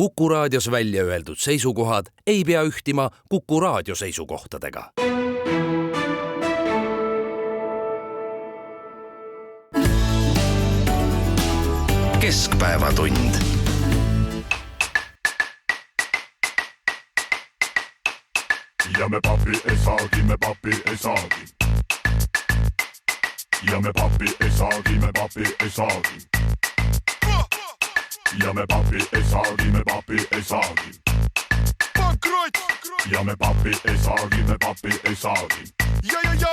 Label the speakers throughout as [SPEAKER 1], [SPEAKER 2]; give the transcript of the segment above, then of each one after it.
[SPEAKER 1] Kuku Raadios välja öeldud seisukohad ei pea ühtima Kuku Raadio seisukohtadega. Keskpäevatund.
[SPEAKER 2] Ja me papi ei saagi, me papi ei saagi. Ja me papi ei saagi, me papi ei saagi. Ja me papi ei saagi, me papi ei saagi.
[SPEAKER 3] Pankrot!
[SPEAKER 2] Ja me papi ei saagi, me papi ei saagi.
[SPEAKER 3] Ja.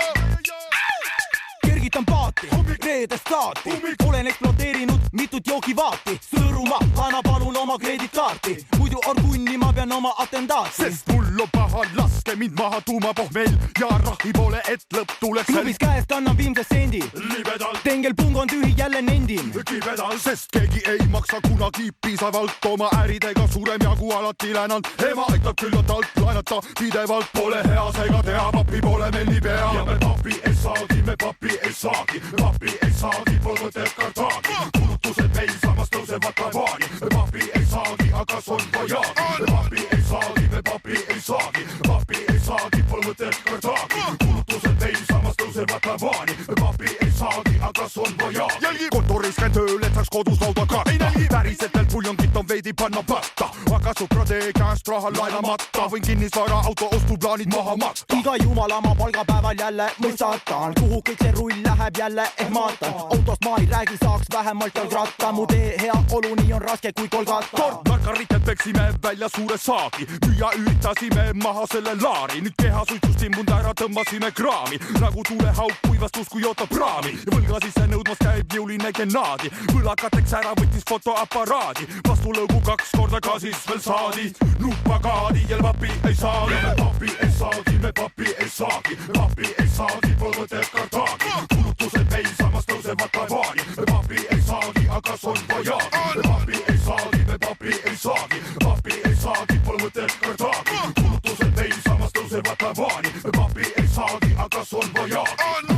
[SPEAKER 3] Kergitan paati, reedest saati. Olen eksplodeerinud mitut joogivaati. Sõõruma, anna palun oma kreeditkaarti. Muidu orgunni ma pean oma atendaati.
[SPEAKER 2] Sest mul on paha, laske mind maha tuumapohmel. Ja rahi pole, et lõpp tuleks.
[SPEAKER 3] Klubis käest annan viimse sendi.
[SPEAKER 2] Libedalt.
[SPEAKER 3] Tengelpung on tühi, jälle nendin.
[SPEAKER 2] Kibedalt, sest keegi ei maksa kunagi piisavalt. Oma äridega suurem jagu alati länanud. Ema aitab küllalt alt laenata pidevalt. Pole hea, seega teha, papi pole meil nii pea. Ja me papi ei saagi, me papi ei saagi. Papi ei saagi, polvõtet kartaagi. Kulutused meil samas tõusevad plavaani. Papi ei saagi, aga son vojaagi. Papi ei saagi, me papi ei saagi. Papi ei saagi, polvõtet kartaagi. Kulutused meil samas tõusevad plavaani. Papi ei saagi, aga son vojaagi. Jälgi kontoris käin tööl, et saaks kodus lauda katta. Ei nälgi päriselt veel puljongit on veidi panna patta. Aga suprade käest raha laenamata. Võin kinnisvara auto ostuplaanid maha maksta.
[SPEAKER 3] Iga jumala ma palgapäeval jälle mõistatan. Kuhu kõik see rull läheb jälle ehmatan. Autost ma ei räägi, saaks vähemalt jalgratta. Mu tee hea olu nii on raske kui Kolgata.
[SPEAKER 2] Kord narkaritet peksime välja suure saagi. Müüa üritasime maha selle laari. Nüüd keha suitsust imbund ära tõmbasime kraami. Nagu tulehauk kuivastus kui oota praami. Võlga sisse nõudmas käib jõuline genaadi. Võlakateks ära võttis fotoaparaadi. Vastu lõugu 2 korda ka siis veel saadi. Nupagaadi ja papi ei saagi. Me papi ei saagi, me papi ei saagi. Papi ei saagi, polvõtet kartaagi. Kulutused meil samas tõusevad plavaani. Papi ei saagi, aga son vojaagi. Papi ei saagi, me papi ei saagi. Papi ei saagi, polvõtet kartaagi. Kulutused meil samas tõusevad plavaani. Papi ei saagi, aga son vojaagi.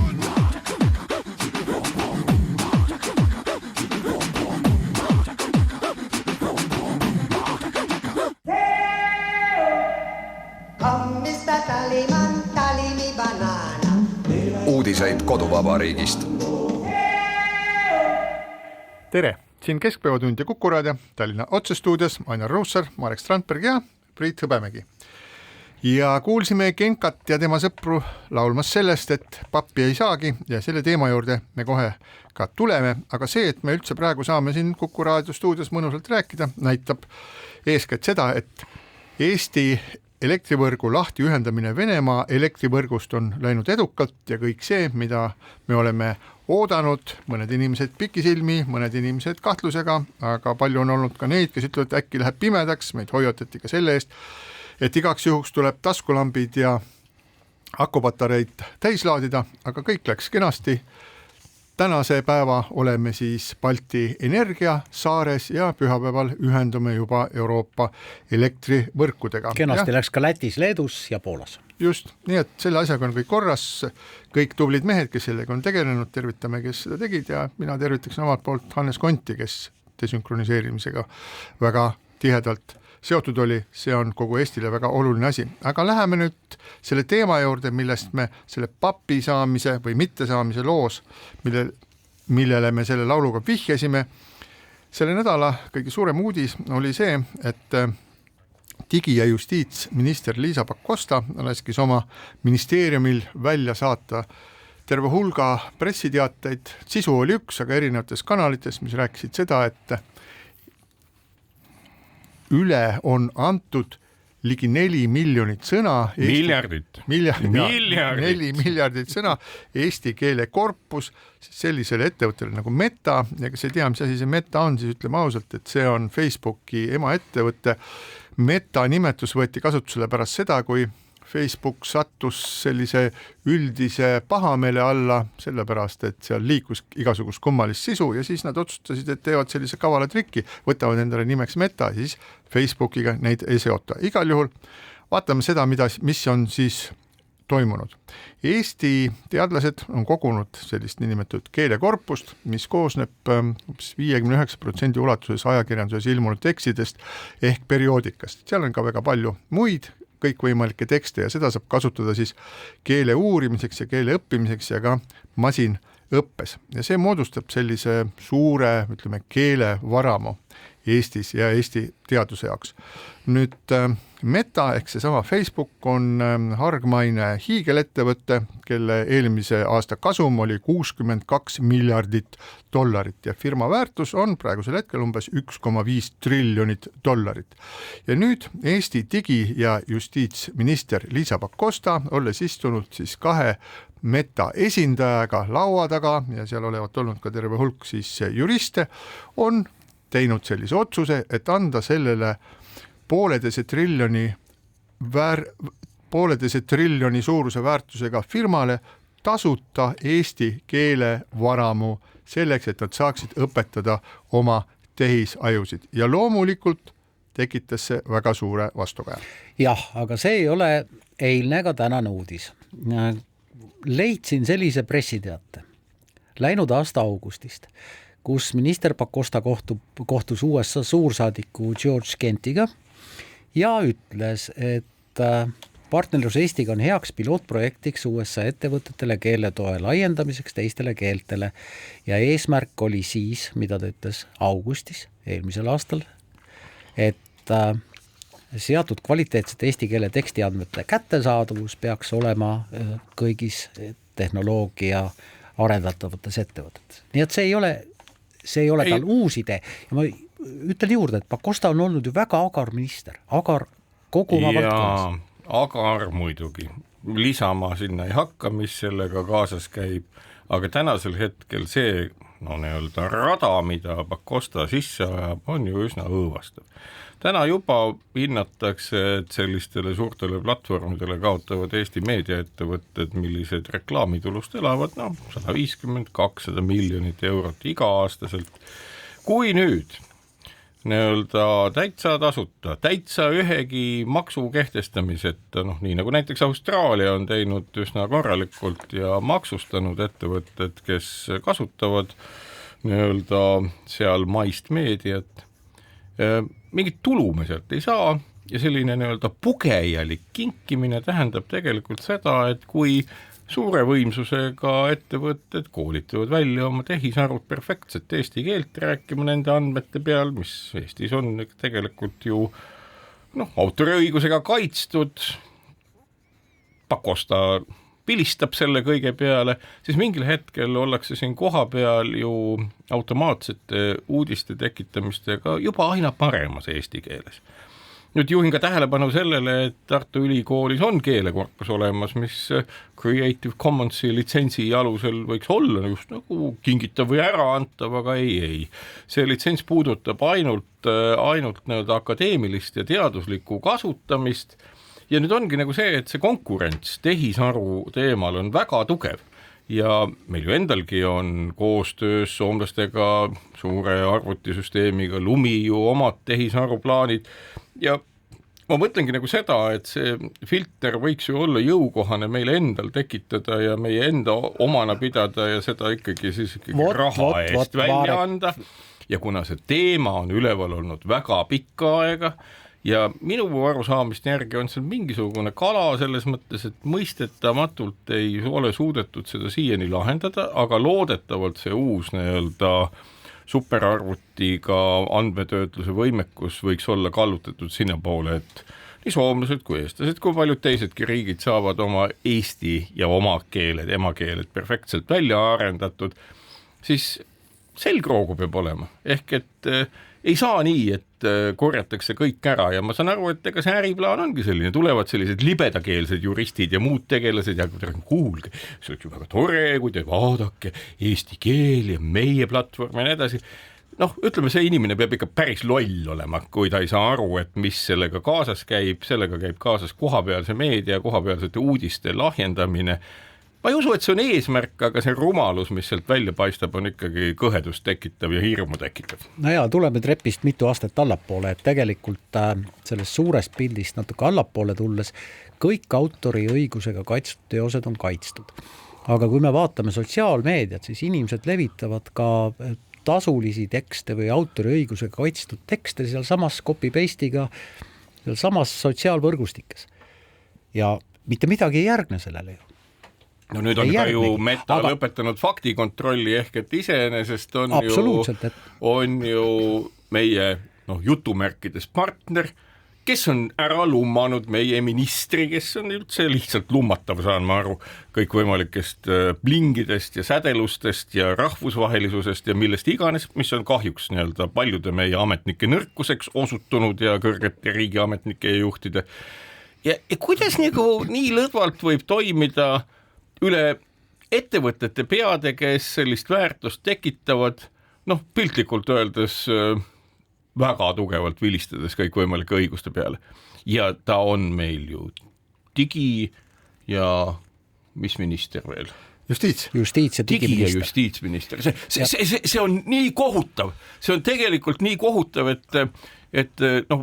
[SPEAKER 4] Uudiseid koduvabariigist.
[SPEAKER 5] Tere, siin Keskpäevatund ja Kuku Raadio, Tallinna otsestuudios Ainar Ruussaar, Marek Strandberg ja Priit Hõbemägi. Ja kuulsime Genkat ja tema sõpru laulmas sellest, et pappi ei saagi ja selle teema juurde me kohe ka tuleme, aga see, et me üldse praegu saame siin Kuku Raadio stuudios mõnusalt rääkida, näitab eeskätt seda, et Eesti elektrivõrgu lahti ühendamine Venemaa elektrivõrgust on läinud edukalt ja kõik see, mida me oleme oodanud, mõned inimesed pikisilmi, mõned inimesed kahtlusega, aga palju on olnud ka neid, kes ütlevad, et äkki läheb pimedaks, meid hoiatati ka selle eest, et igaks juhuks tuleb taskulambid ja akupatareid täis laadida, aga kõik läks kenasti. Tänase päeva oleme siis Balti Energia saares ja pühapäeval ühendume juba Euroopa elektrivõrkudega.
[SPEAKER 6] Kenasti läks ka Lätis, Leedus ja Poolas.
[SPEAKER 5] Just, nii et selle asjaga on kõik korras, kõik tublid mehed, kes sellega on tegelenud, tervitame, kes seda tegid ja mina tervitaksin omalt poolt Hannes Konti, kes desünkroniseerimisega väga tihedalt seotud oli, see on kogu Eestile väga oluline asi. Aga läheme nüüd selle teema juurde, millest me selle papi saamise või mitte saamise loos, millele me selle lauluga vihjasime. Selle nädala kõige suurem uudis oli see, et digi- ja justiitsminister Liisa Pakosta laskis oma ministeeriumil välja saata terve hulga pressiteateid. Sisu oli üks, aga erinevates kanalites, mis rääkisid seda, et üle on antud ligi 4 miljonit sõna.
[SPEAKER 7] Miljardit.
[SPEAKER 5] 4 miljardit sõna eesti keele korpus sellisele ettevõttele nagu Meta ja kes ei tea, mis asi see Meta on, siis ütleme ausalt, et see on Facebooki emaettevõte. Meta nimetus võeti kasutusele pärast seda, kui Facebook sattus sellise üldise pahameele alla, sellepärast, et seal liikus igasugust kummalist sisu ja siis nad otsustasid, et teevad sellise kavala trikki, võtavad endale nimeks Meta ja siis Facebookiga neid ei seota. Igal juhul vaatame seda, mis on siis toimunud. Eesti teadlased on kogunud sellist niinimetatud keelekorpust, mis koosneb 59% ulatuses ajakirjanduses ilmunud tekstidest ehk perioodikast. Seal on ka väga palju muid kõikvõimalikke tekste ja seda saab kasutada siis keele uurimiseks ja keele õppimiseks ja ka masinõppes. Ja see moodustab sellise suure, ütleme, keelevaramu Eestis ja Eesti teaduse jaoks. Nüüd Meta ehk seesama Facebook on hargmaine hiigelettevõte, kelle eelmise aasta kasum oli $62 miljardit ja firma väärtus on praegusel hetkel umbes $1,5 triljonit. Ja nüüd Eesti digi- ja justiitsminister Liisa Pakosta, olles istunud siis 2 Meta esindajaga laua taga ja seal olevat olnud ka terve hulk siis juriste, on teinud sellise otsuse, et anda sellele pooleteise triljoni suuruse väärtusega firmale tasuta eesti keelevaramu selleks, et nad saaksid õpetada oma tehisajusid. Ja loomulikult tekitas see väga suure vastukaja.
[SPEAKER 6] Jah, aga see ei ole eilne ega tänane uudis. Leidsin sellise pressiteate läinud aasta augustist, kus minister Pakosta kohtus USA suursaadiku George Kentiga ja ütles, et partnerlus Eestiga on heaks pilootprojektiks USA ettevõtetele keeletoe laiendamiseks teistele keeltele ja eesmärk oli siis, mida ta ütles augustis eelmisel aastal, et seatud kvaliteetsete eesti keele tekstiandmete kättesaadavus peaks olema kõigis tehnoloogia arendatavates ettevõtetes. Nii et see ei ole tal uus idee. Ja ma ütlen juurde, et Pakosta on olnud ju väga agar minister, agar kogu oma valdkonnas.
[SPEAKER 7] Agar muidugi. Lisama sinna ei hakka, mis sellega kaasas käib, aga tänasel hetkel see rada, mida Pakosta sisse ajab, on ju üsna õõvastav. Täna juba hinnatakse, et sellistele suurtele platvormidele kaotavad Eesti meediaettevõtted, millised reklaamitulust elavad, 150-200 miljonit eurot iga-aastaselt. Kui nüüd täitsa tasuta, täitsa ühegi maksu kehtestamiseta, nii nagu näiteks Austraalia on teinud üsna korralikult ja maksustanud ettevõtted, kes kasutavad seal maist meediat, mingit tulu me sealt ei saa ja selline pugejalik kinkimine tähendab tegelikult seda, et kui suure võimsusega ettevõtted koolitavad välja oma tehisarvud perfektset eesti keelt rääkima nende andmete peal, mis Eestis on tegelikult ju autoriõigusega kaitstud, Pakosta pilistab selle kõige peale, siis mingil hetkel ollakse siin koha peal ju automaatsete uudiste tekitamistega juba aina paremas eesti keeles. Nüüd juhin ka tähelepanu sellele, et Tartu Ülikoolis on keelekorpus olemas, mis Creative Commonsi litsentsi alusel võiks olla just nagu kingitav või äraantav, aga ei. See litsents puudutab ainult akadeemilist ja teaduslikku kasutamist ja nüüd ongi nagu see, et see konkurents tehisaru teemal on väga tugev ja meil ju endalgi on koostöös soomlastega suure arvutisüsteemiga Lumi ju omad tehisaruplaanid ja ma mõtlengi nagu seda, et see filter võiks ju olla jõukohane meile endal tekitada ja meie enda omana pidada ja seda ikkagi raha eest välja anda ja kuna see teema on üleval olnud väga pikka aega ja minu arusaamist järgi on seal mingisugune kala selles mõttes, et mõistetamatult ei ole suudetud seda siiani lahendada, aga loodetavalt see uus superarvutiga andmetöötluse võimekus võiks olla kallutatud sinna poole, et nii soomlased kui eestlased, kui paljud teisedki riigid saavad oma eesti ja oma keeled, emakeeled perfektselt välja arendatud, siis selgroogu peab olema. Ehk et ei saa nii, et korjatakse kõik ära ja ma saan aru, et ega see äriplaan ongi selline, tulevad sellised libedakeelsed juristid ja muud tegelased ja kuulge, see on ju väga tore, kui te vaadake eesti keel ja meie platvorm ja nii edasi. Ütleme, see inimene peab ikka päris loll olema, kui ta ei saa aru, et mis sellega kaasas käib, sellega käib kaasas kohapealse meedia, kohapealsete uudiste lahjendamine ma ei usu, et see on eesmärk, aga see rumalus, mis sealt välja paistab, on ikkagi kõhedust tekitav ja hirmu tekitav.
[SPEAKER 6] No ja tuleme trepist mitu aastat allapoole, et tegelikult sellest suurest pildist natuke allapoole tulles kõik autoriõigusega kaitstud teosed on kaitstud. Aga kui me vaatame sotsiaalmeediat, siis inimesed levitavad ka tasulisi tekste või autoriõigusega kaitstud tekste seal samas copy-paste'iga, seal samas sotsiaalvõrgustikes. Ja mitte midagi ei järgne sellele ju.
[SPEAKER 7] No nüüd on ka ju Meta lõpetanud faktikontrolli ehk et iseenesest on ju meie jutumärkides partner, kes on ära lummanud meie ministri, kes on üldse lihtsalt lummatav, saan ma aru, kõikvõimalikest blingidest ja sädelustest ja rahvusvahelisusest ja millest iganes, mis on kahjuks nii-öelda paljude meie ametnike nõrkuseks osutunud ja kõrgete riigiametnike ja juhtide. Ja kuidas nii lõdvalt võib toimida üle ettevõtete peade, kes sellist väärtust tekitavad, piltlikult öeldes väga tugevalt vilistades kõikvõimalike õiguste peale. Ja ta on meil ju digi ja mis minister veel?
[SPEAKER 6] Justiits- ja
[SPEAKER 7] digi- ja justiitsminister. See on nii kohutav. See on tegelikult nii kohutav, et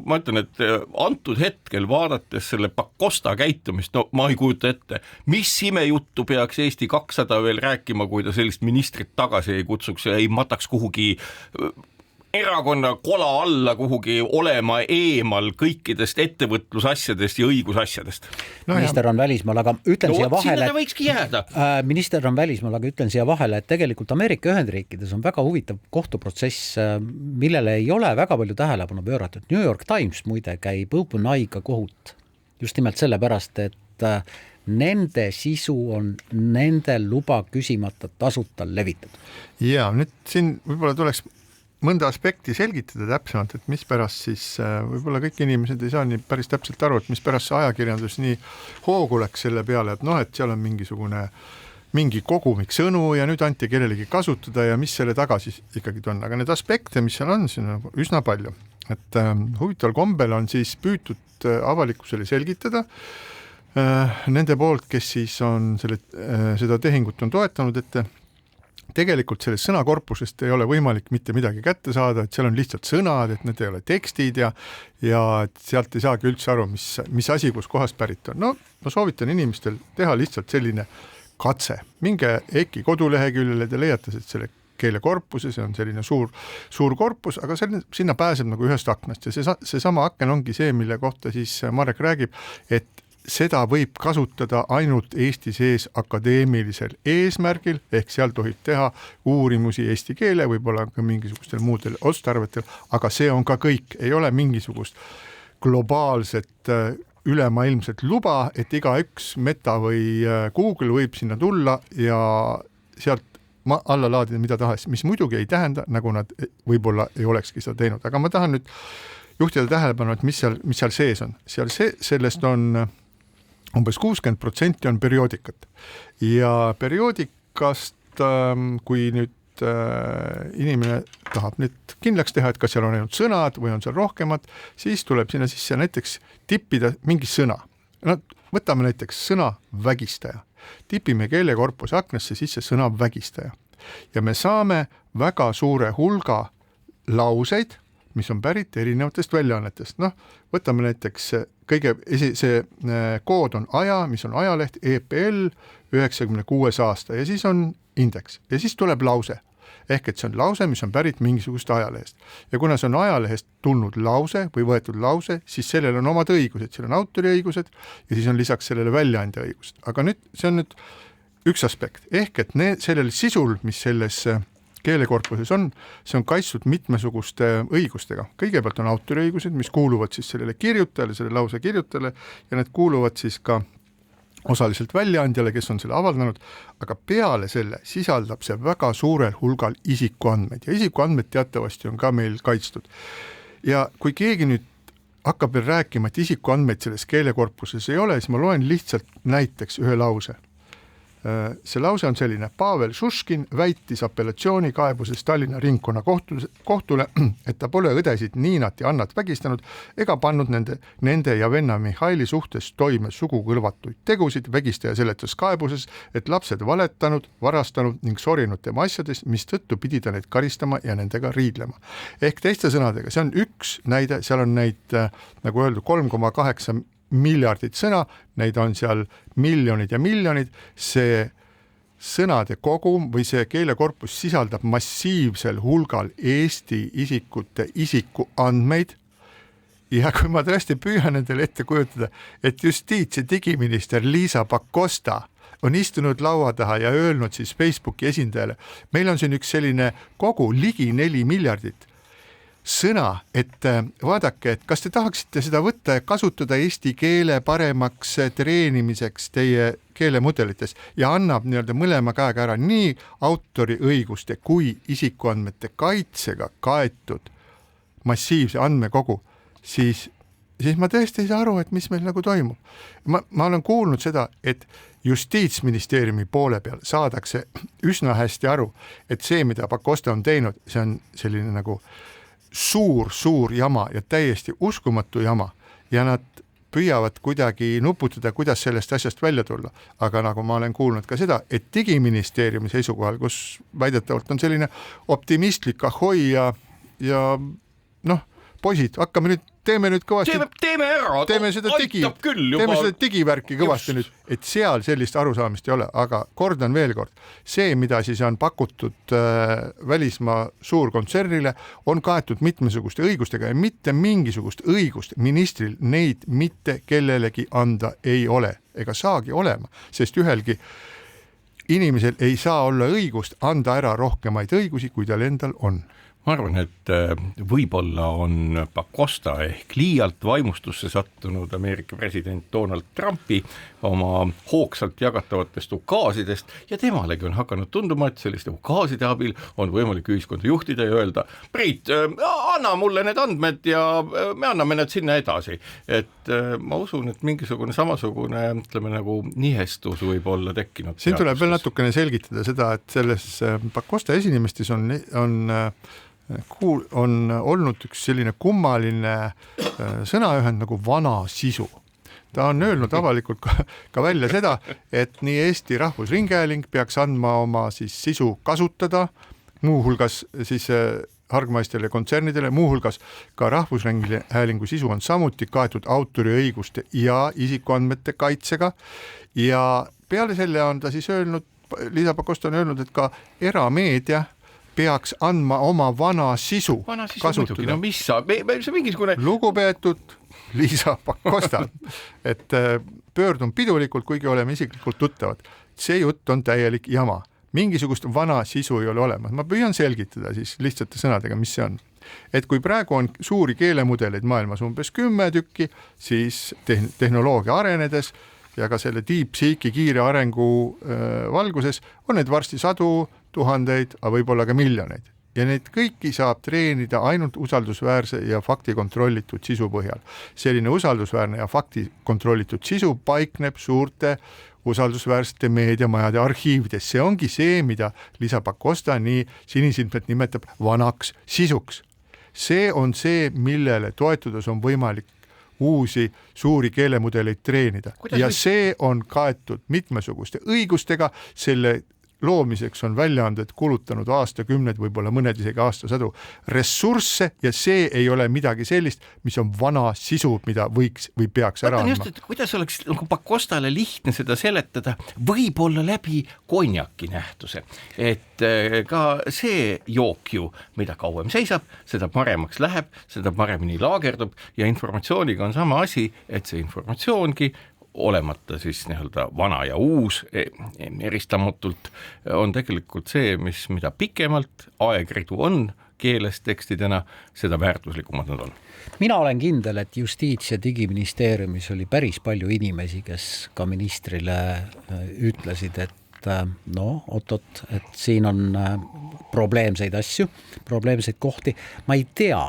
[SPEAKER 7] ma ütlen, et antud hetkel vaadates selle Pakosta käitumist, ma ei kujuta ette, mis imejuttu peaks Eesti 200 veel rääkima, kui ta sellist ministrit tagasi ei kutsuks ja ei mataks kuhugi erakonna kola alla kuhugi olema eemal kõikidest ettevõtlusasjadest ja õigusasjadest.
[SPEAKER 6] Minister on välismaal, aga ütlen siia vahele,
[SPEAKER 7] võikski jääda.
[SPEAKER 6] Minister on välismaal, aga ütlen siia vahele, et tegelikult Ameerika Ühendriikides on väga huvitav kohtuprotsess, millele ei ole väga palju tähelepanu pööratud. New York Times muide käib OpenAIga kohut just nimelt sellepärast, et nende sisu on nende luba küsimata tasuta levitatud.
[SPEAKER 5] Ja nüüd siin võib-olla tuleks mõnda aspekti selgitada täpsemalt, et mis pärast siis võib-olla kõik inimesed ei saa nii päris täpselt aru, et mis pärast see ajakirjandus nii hoogu läks selle peale, et et seal on mingi kogumik sõnu ja nüüd anti kellelegi kasutada ja mis selle taga siis ikkagi on. Aga need aspekte, mis seal on üsna palju. Et huvitaval kombel on siis püütud avalikkusele selgitada nende poolt, kes siis on seda tehingut on toetanud, et tegelikult sellest sõnakorpusest ei ole võimalik mitte midagi kätte saada, et seal on lihtsalt sõnad, et need ei ole tekstid ja sealt ei saagi üldse aru, mis asi, kus kohast pärit on. Ma soovitan inimestel teha lihtsalt selline katse. Minge EKI koduleheküljele, te leiate selle keelekorpuse, see on selline suur korpus, aga sinna pääseb nagu ühest aknast ja see sama aken ongi see, mille kohta siis Marek räägib, et seda võib kasutada ainult Eesti sees akadeemilisel eesmärgil, ehk seal tohib teha uurimusi eesti keele, võib-olla ka mingisugustel muudel otstarvetel, aga see on ka kõik, ei ole mingisugust globaalset ülemaailmset luba, et igaüks Meta või Google võib sinna tulla ja sealt alla laadida mida tahes, mis muidugi ei tähenda, nagu nad võib-olla ei olekski seda teinud, aga ma tahan nüüd juhtida tähelepanu, et mis seal sees on. Sellest on umbes 60% on perioodikat ja perioodikast, kui nüüd inimene tahab nüüd kindlaks teha, et kas seal on ainult sõnad või on seal rohkemat, siis tuleb sinna sisse näiteks tippida mingi sõna. Võtame näiteks sõna vägistaja. Tipime keelekorpuse aknasse sisse sõna vägistaja ja me saame väga suure hulga lauseid, mis on pärit erinevatest väljaannetest. Võtame näiteks see kood on aja, mis on ajaleht EPL 96 aasta ja siis on indeks ja siis tuleb lause. Ehk et see on lause, mis on pärit mingisugust ajalehest. Ja kuna see on ajalehest tulnud lause või võetud lause, siis sellel on omad õigused, seal on autoriõigused ja siis on lisaks sellele väljaandja õigused. Aga nüüd see on nüüd üks aspekt. Ehk et sellel sisul, mis selles keelekorpuses on, see on kaitstud mitmesuguste õigustega. Kõigepealt on autoriõigused, mis kuuluvad siis sellele kirjutajale, selle lause kirjutajale ja need kuuluvad siis ka osaliselt väljaandjale, kes on selle avaldanud, aga peale selle sisaldab see väga suurel hulgal isikuandmeid ja isikuandmed teatavasti on ka meil kaitstud. Ja kui keegi nüüd hakkab veel rääkima, et isikuandmeid selles keelekorpuses ei ole, siis ma loen lihtsalt näiteks ühe lause. see lause on selline: Pavel Šuškin väitis apellatsioonikaebuses Tallinna ringkonna kohtule, et ta pole õdesid Niinat ja Annat vägistanud ega pannud nende ja venna Mihhaili suhtes toime sugukõlvatuid tegusid. Vägistaja seletas kaebuses, et lapsed valetanud, varastanud ning sorinud tema asjades, mistõttu pidi ta neid karistama ja nendega riidlema. Ehk teiste sõnadega, see on üks näide, seal on neid, nagu öeldud, 3,8 miljardit sõna, neid on seal miljonid ja miljonid. See sõnade kogum või see keelekorpus sisaldab massiivsel hulgal Eesti isikute isikuandmeid. Ja kui ma tõesti püüan endale ette kujutada, et justiits- ja digiminister Liisa Pakosta on istunud laua taha ja öelnud siis Facebooki esindajale, meil on siin üks selline kogu ligi 4 miljardit sõna, et vaadake, et kas te tahaksite seda võtta ja kasutada eesti keele paremaks treenimiseks teie keelemudelites ja annab nii-öelda mõlema käega ära nii autoriõiguste kui isikuandmete kaitsega kaetud massiivse andmekogu, siis ma tõesti ei saa aru, et mis meil nagu toimub. Ma olen kuulnud seda, et Justiitsministeeriumi poole peal saadakse üsna hästi aru, et see, mida Pakosta on teinud, see on selline nagu suur jama ja täiesti uskumatu jama ja nad püüavad kuidagi nuputada, kuidas sellest asjast välja tulla. Aga nagu ma olen kuulnud ka seda, et digiministeeriumi seisukohal, kus väidetavalt on selline optimistlik ahoi ja noh, poisid, teeme nüüd kõvasti, teeme seda digivärki kõvasti nüüd, et seal sellist arusaamist ei ole, aga kordan veel kord, see, mida siis on pakutud välismaa suurkontsernile, on kaetud mitmesuguste õigustega ja mitte mingisugust õigust ministril neid mitte kellelegi anda ei ole ega saagi olema, sest ühelgi inimesel ei saa olla õigust anda ära rohkemaid õigusi, kui tal endal on.
[SPEAKER 7] Ma arvan, et võib-olla on Pakosta ehk liialt vaimustusse sattunud Ameerika president Donald Trumpi oma hoogsalt jagatavatest ukaasidest ja temalegi on hakanud tunduma, et selliste ukaaside abil on võimalik ühiskonda juhtida ja öelda, Priit, anna mulle need andmed ja me anname need sinna edasi. Et ma usun, et mingisugune samasugune, ütleme nagu nihestus võib olla tekkinud.
[SPEAKER 5] Siin tuleb veel natukene selgitada seda, et selles Pakosta esinemestis on olnud üks selline kummaline sõnaühend nagu vana sisu. Ta on öelnud avalikult ka välja seda, et nii Eesti Rahvusringhääling peaks andma oma siis sisu kasutada, muuhulgas siis hargmaistele kontsernidele, muuhulgas ka Rahvusringhäälingu sisu on samuti kaetud autoriõiguste ja isikuandmete kaitsega ja peale selle on ta siis öelnud, Liisa Pakosta on öelnud, et ka erameedia peaks andma oma vana sisu kasutada.
[SPEAKER 7] No mis saab? See mingisugune...
[SPEAKER 5] Lugupeetud Liisa Pakosta, et pöördun pidulikult, kuigi oleme isiklikult tuttavad. See jutt on täielik jama. Mingisugust vana sisu ei ole olemas. Ma püüan selgitada siis lihtsate sõnadega, mis see on. Et kui praegu on suuri keelemudeleid maailmas umbes 10 tükki, siis tehnoloogia arenedes ja ka selle DeepSeeki kiire arengu valguses on need varsti 100 000, aga võib-olla ka miljoneid. Ja neid kõiki saab treenida ainult usaldusväärse ja faktikontrollitud sisu põhjal. Selline usaldusväärne ja faktikontrollitud sisu paikneb suurte usaldusväärsete meediamajade arhiivides. See ongi see, mida Liisa Pakosta nii sinisilmselt nimetab vanaks sisuks. See on see, millele toetudes on võimalik uusi suuri keelemudeleid treenida. Ja see on kaetud mitmesuguste õigustega, selle loomiseks on väljaanded kulutanud aastakümned, võib-olla mõned isegi aastasadu ressursse ja see ei ole midagi sellist, mis on vana sisu, mida võiks või peaks ära andma.
[SPEAKER 7] Just, kuidas oleks Pakostale lihtne seda seletada, võib-olla läbi konjaki nähtuse, et ka see jook ju, mida kauem seisab, seda paremaks läheb, seda paremini laagerdub ja informatsiooniga on sama asi, et see informatsioongi olemata siis nii-öelda vana ja uus eristamatult on tegelikult see, mida pikemalt aegridu on keeles tekstidena, seda väärtuslikumad nad on.
[SPEAKER 6] Mina olen kindel, et Justiits- ja Digiministeeriumis oli päris palju inimesi, kes ka ministrile ütlesid, et oot, et siin on probleemseid asju, probleemseid kohti. Ma ei tea,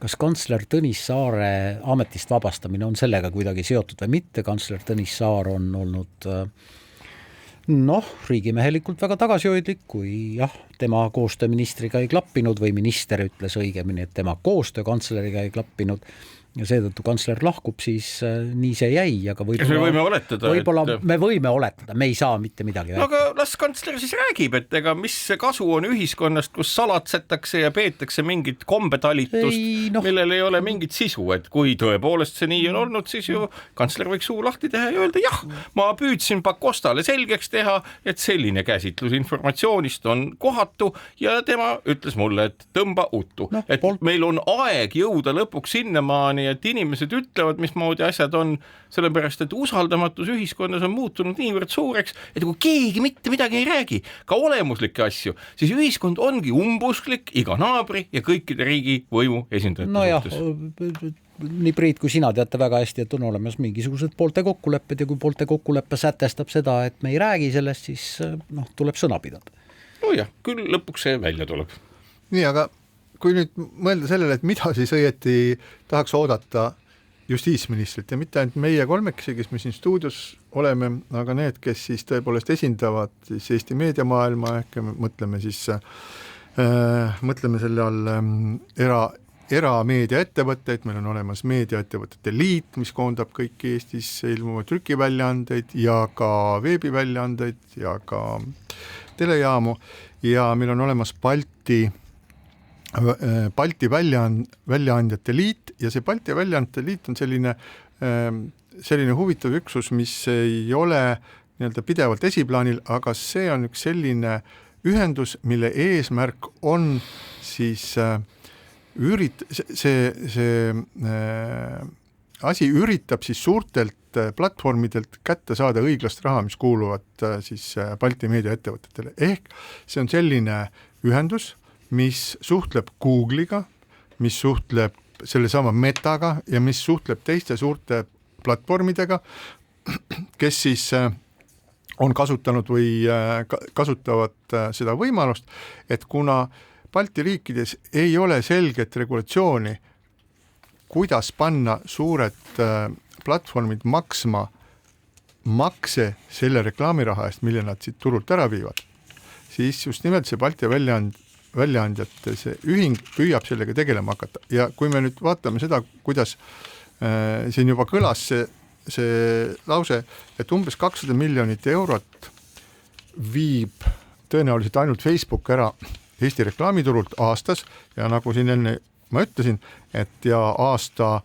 [SPEAKER 6] kas kantsler Tõnis Saare ametist vabastamine on sellega kuidagi seotud või mitte. Kantsler Tõnis Saar on olnud Noh, riigimehelikult väga tagasihoidlik, kui jah, tema koostööministriga ei klappinud või minister ütles õigemini, et tema koostöökantsleriga ei klappinud ja seetõttu kantsler lahkub, siis nii see jäi, aga võib-olla me võime oletada, me ei saa mitte midagi
[SPEAKER 7] no aga las kantsler siis räägib, et ega mis kasu on ühiskonnast, kus salatsetakse ja peetakse mingit kombetalitust, millel ei ole mingit sisu, et kui tõepoolest see nii on olnud, siis ju kantsler võiks suu lahti teha ja öelda jah, ma püüdsin Pakostale selgeks teha, et selline käsitlus informatsioonist on kohatu ja tema ütles mulle, et tõmba uttu, et meil on aeg jõuda lõpuks sinnamaani, et inimesed ütlevad, mismoodi asjad on, sellepärast, et usaldamatus ühiskonnas on muutunud niivõrd suureks, et kui keegi mitte midagi ei räägi, ka olemuslikke asju, siis ühiskond ongi umbusklik iga naabri ja kõikide riigi võimu esindajate suhtes.
[SPEAKER 6] Nii Priit kui sina teate väga hästi, et on olemas mingisugused poolte kokkulepped ja kui poolte kokkuleppe sätestab seda, et me ei räägi sellest, siis tuleb sõna pidada.
[SPEAKER 7] No jah, küll lõpuks see välja tuleb.
[SPEAKER 5] Nii, aga kui nüüd mõelda sellele, et mida siis õieti tahaks oodata justiitsministrit ja mitte ainult meie kolmekesi, kes me siin stuudios oleme, aga need, kes siis tõepoolest esindavad siis Eesti meediamaailma, ehk mõtleme selle all erameediaettevõtteid, meil on olemas meediaettevõtete liit, mis koondab kõiki Eestis ilmuvaid trükiväljaandeid ja ka veebiväljaandeid ja ka telejaamu ja meil on olemas Balti väljaandjate liit ja see Balti väljaandjate liit on selline huvitav üksus, mis ei ole nii-öelda pidevalt esiplaanil, aga see on üks selline ühendus, mille eesmärk on siis asi üritab siis suurtelt platvormidelt kätte saada õiglast raha, mis kuuluvad siis Balti meediaettevõtetele. Ehk see on selline ühendus, mis suhtleb Google'iga, mis suhtleb sellesama Metaga ja mis suhtleb teiste suurte platvormidega, kes siis on kasutanud või kasutavad seda võimalust, et kuna Balti riikides ei ole selget regulatsiooni, kuidas panna suured platvormid maksma makse selle reklaamiraha eest, mille nad siit turult ära viivad, siis just nimelt see Balti väljaandjate see ühing püüab sellega tegelema hakata ja kui me nüüd vaatame seda, kuidas siin juba kõlas see lause, et umbes 200 miljonit eurot viib tõenäoliselt ainult Facebook ära Eesti reklaamiturult aastas ja nagu siin enne ma ütlesin, et ja aasta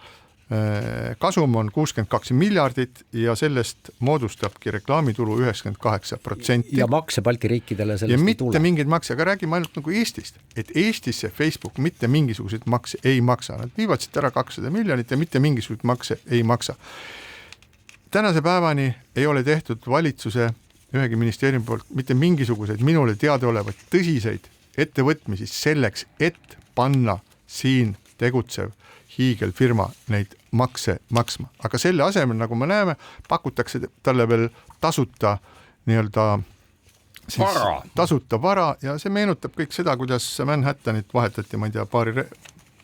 [SPEAKER 5] kasum on 62 miljardit ja sellest moodustabki reklaamitulu 98%.
[SPEAKER 6] Ja makse Balti riikidele sellest
[SPEAKER 5] ja mitte mingeid makse, aga räägime ainult nagu Eestist, et Eestisse Facebook mitte mingisuguseid makse ei maksa. Nad viivad siit ära 200 miljonit ja mitte mingisuguseid makse ei maksa. Tänase päevani ei ole tehtud valitsuse ühegi ministeeriumi poolt mitte mingisuguseid minule teada olevaid tõsiseid ettevõtmisi selleks, et panna siin tegutsev hiigelfirma neid makse maksma. Aga selle asemel, nagu me näeme, pakutakse talle veel tasuta nii-öelda tasuta vara ja see meenutab kõik seda, kuidas Manhattanit vahetati, ma ei tea,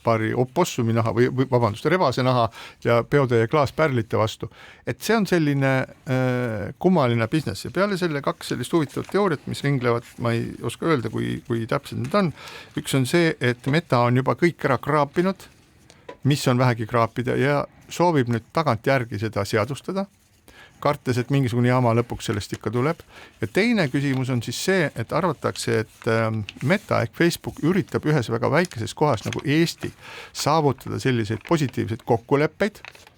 [SPEAKER 5] paari opossumi naha või vabandust, rebase naha ja peotäie klaaspärlite vastu. Et see on selline kummaline business ja peale selle kaks sellist huvitavat teooriat, mis ringlevad, ma ei oska öelda, kui täpselt need on. Üks on see, et Meta on juba kõik ära kraapinud, mis on vähegi kraapida ja soovib nüüd tagant järgi seda seadustada, kartes, et mingisugune jama lõpuks sellest ikka tuleb. Ja teine küsimus on siis see, et arvatakse, et Meta ehk Facebook üritab ühes väga väikeses kohas nagu Eesti saavutada selliseid positiivseid kokkuleppeid,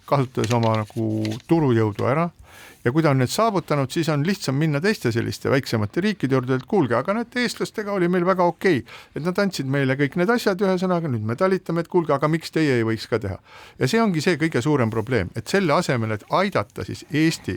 [SPEAKER 5] kasutades oma nagu turujõudu ära. Ja kui ta on need saavutanud, siis on lihtsam minna teiste selliste väiksemate riikide juurde, et kuulge, aga need eestlastega oli meil väga okei, et nad andsid meile kõik need asjad ühesõnaga, nüüd me talitame, et kuulge, aga miks teie ei võiks ka teha. Ja see ongi see kõige suurem probleem, et selle asemel, et aidata siis Eesti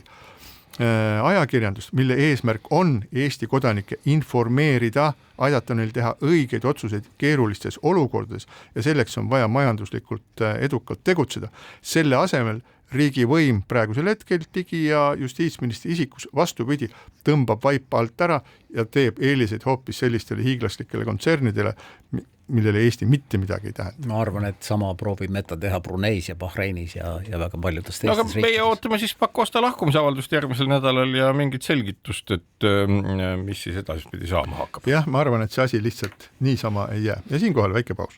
[SPEAKER 5] ajakirjandust, mille eesmärk on Eesti kodanikke informeerida, aidata neil teha õigeid otsuseid keerulistes olukordades ja selleks on vaja majanduslikult edukalt tegutseda. Selle asemel riigivõim praegusel hetkel digi- ja justiitsministri isikus vastupidi tõmbab vaipa alt ära ja teeb eeliseid hoopis sellistele hiiglaslikele kontsernidele, millele Eesti mitte midagi ei tähenda.
[SPEAKER 6] Ma arvan, et sama proovib Meta teha Bruneis ja Bahreinis ja väga paljudes teistes
[SPEAKER 7] riikides. Meie ootame siis Pakosta lahkumisavaldust järgmisel nädalal ja mingit selgitust, et mis siis edaspidi saama hakkab.
[SPEAKER 5] Jah, ma arvan, et see asi lihtsalt niisama ei jää. Ja siinkohal väike paus.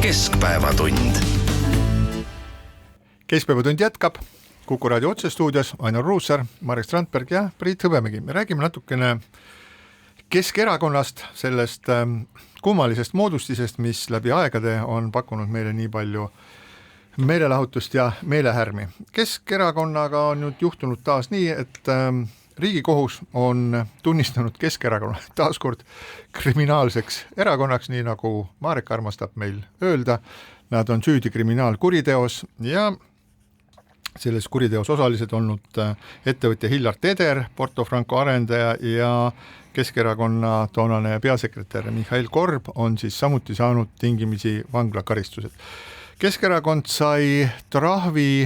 [SPEAKER 1] Keskpäevatund.
[SPEAKER 5] Keskpäevatund jätkab. Kuku raadio otsestuudios Ainar Ruussaar, Marek Strandberg ja Priit Hõbemägi. Me räägime natukene Keskerakonnast, sellest kummalisest moodustisest, mis läbi aegade on pakkunud meile nii palju meelelahutust ja meelehärmi. Keskerakonnaga on nüüd juhtunud taas nii, et Riigikohus on tunnistanud Keskerakonna taaskord kriminaalseks erakonnaks, nii nagu Marek armastab meil öelda. Nad on süüdi kriminaalkuriteos ja selles kuriteos osalised olnud ettevõtja Hillar Teder, Porto Franco arendaja ja Keskerakonna toonane peasekretär Mihhail Korb on siis samuti saanud tingimisi vanglakaristused. Keskerakond sai trahvi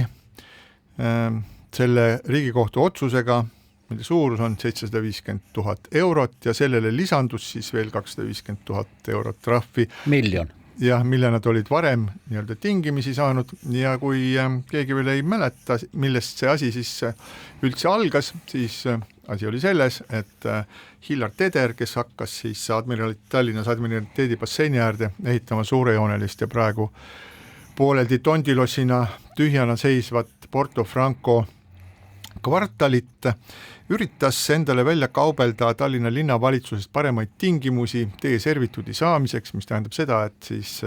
[SPEAKER 5] selle Riigikohtu otsusega, mille suurus on 750 000 eurot ja sellele lisandus siis veel 250 000 eurot trahvi.
[SPEAKER 6] Miljon.
[SPEAKER 5] Jah, mille nad olid varem nii-öelda tingimisi saanud ja kui keegi veel ei mäleta, millest see asi siis üldse algas, siis asi oli selles, et Hillar Teder, kes hakkas siis Tallinnas admiraliteedi basseini äärde ehitama suurejoonelist ja praegu pooleldi tondilossina tühjana seisvat Porto Franco kvartalit, üritas endale välja kaubelda Tallinna linnavalitsusest paremaid tingimusi teeservituudi saamiseks, mis tähendab seda, et siis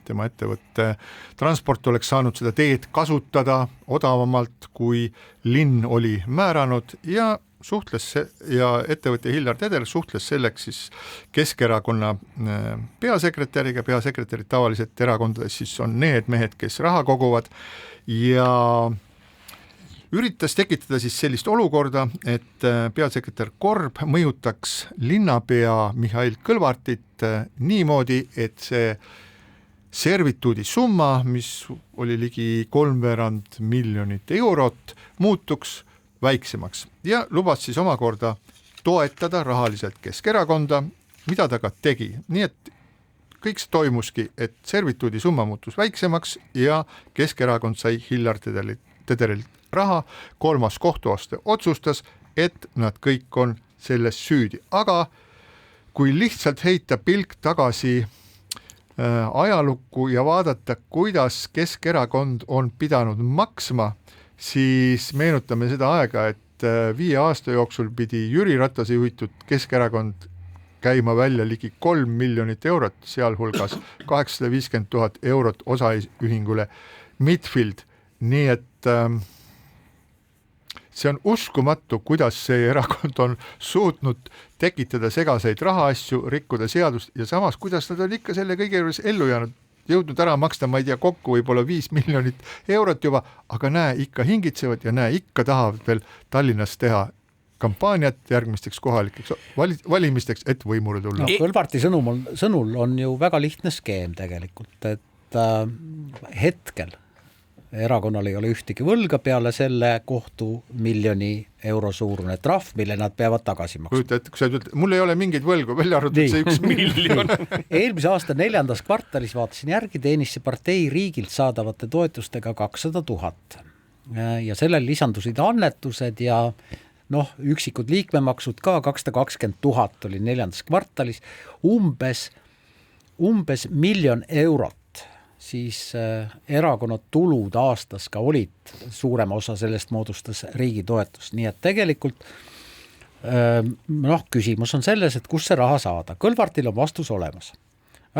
[SPEAKER 5] tema ettevõtte transport oleks saanud seda teed kasutada odavamalt, kui linn oli määranud ja ettevõtja Hillar Teder suhtles selleks siis Keskerakonna peasekretäriga. Peasekretärid tavaliselt erakondades siis on need mehed, kes raha koguvad ja üritas tekitada siis sellist olukorda, et peasekretär Korb mõjutaks linnapea Mihhail Kõlvartit niimoodi, et see servituudi summa, mis oli ligi 3,2 miljonit eurot, muutuks väiksemaks ja lubas siis omakorda toetada rahaliselt Keskerakonda, mida ta ka tegi. Nii et kõik see toimuski, et servituudi summa muutus väiksemaks ja Keskerakond sai Hillar Tederilt raha, 3. kohtuaste otsustas, et nad kõik on selles süüdi. Aga kui lihtsalt heita pilk tagasi ajalukku ja vaadata, kuidas Keskerakond on pidanud maksma, siis meenutame seda aega, et 5 aasta jooksul pidi Jüri Ratase juhitud Keskerakond käima välja ligi 3 miljonit eurot, sealhulgas 850 000 eurot osaühingule Midfield. Nii et see on uskumatu, kuidas see erakond on suutnud tekitada segaseid rahaasju, rikkuda seadust ja samas, kuidas nad on ikka selle kõige juures ellu jõudnud ära maksta, ma ei tea, kokku võib-olla 5 miljonit eurot juba, aga näe, ikka hingitsevad ja näe, ikka tahavad veel Tallinnas teha kampaaniat järgmisteks kohalikeks valimisteks, et võimule tulla.
[SPEAKER 6] No, Kõlvarti sõnul on ju väga lihtne skeem tegelikult, et hetkel erakonnal ei ole ühtegi võlga peale selle kohtu 1 miljoni euro suurune trahv, mille nad peavad tagasi maksma.
[SPEAKER 5] Kujuta ette, kui sa ütled, mul ei ole mingeid võlgu, välja arvatud see 1 miljon.
[SPEAKER 6] Eelmise aasta 4. kvartalis vaatasin järgi, teenis see partei riigilt saadavate toetustega 200 000 ja sellel lisandusid annetused ja üksikud liikmemaksud ka 220 000 oli 4. kvartalis, umbes 1 miljon eurot. Siis erakonna tulud aastas ka olid, suurema osa sellest moodustas riigi toetus. Nii et tegelikult küsimus on selles, et kus see raha saada. Kõlvartil on vastus olemas.